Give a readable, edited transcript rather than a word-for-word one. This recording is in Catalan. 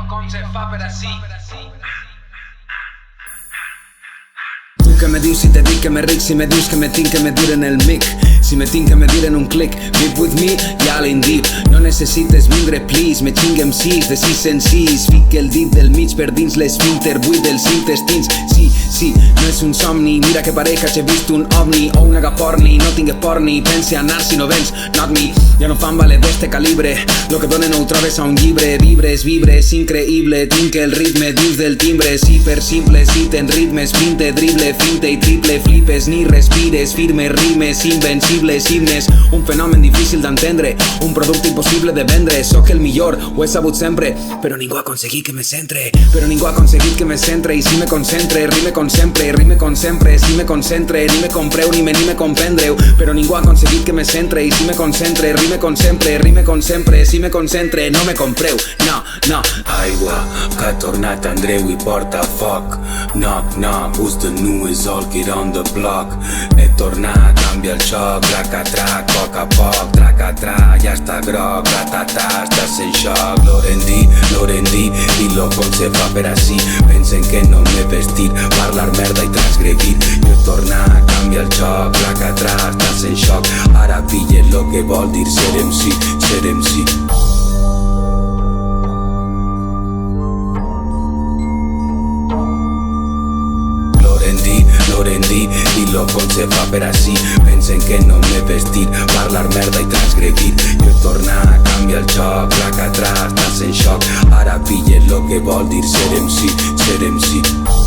com se fa per ací. Tu que me dius si te dic que me ric, si me dius que me tinc que me dir en el mic, si me tinc que me dir en un clic, vive with me, ja l'indic. No necessites vindre, please, me xingue amb 6 de 6 en 6. Fique el dit del mig per dins l'esfínter buit dels intestins. Sí, no és un somni, mira que pareix que he vist un ovni o un agaporni. No tingues por ni pense anar si no vens, not me. Ja no fan valer d'este calibre, lo que donen no ho trobes a un llibre. Vibres, increïble, tinc el ritme dins del timbre. Sí, per simple, si tens ritmes, finte, drible, finte i triple, flipes ni respires, firmes rimes, invencibles himnes. Un fenomen difícil d'entendre, un producte impossible de vendre. Sóc el millor, ho he sabut sempre, però ningú ha aconseguit que me centre. I si me concentre, rime con sempre, si me concentre, ni me compreu ni me comprendreu. Però ningú ha aconseguit que me centre, i si me concentre, rime con sempre, si me concentre, no me compreu, no. Aigua, que ha tornat Andreu i porta foc. Knock, who's the newest all kid on the block? He tornat, canvia el xoc, trac, poc a poc, trac, ja està groc, ratatà, estàs en xoc. Lorendi, dilo com se fa per ací. Pensen que no m'he vestit, parlar merda i transgredir. Jo he tornat, canvia el xoc, trac, estàs en xoc. Ara pilles lo que vol dir ser MC. Lorendi, dilo com se fa per ací. Pensen que no m'he vestit, parlar merda i transgredir. Jo he tornat, canvia el xoc, trac, estàs en xoc. Ara pilles lo que vol dir ser MC.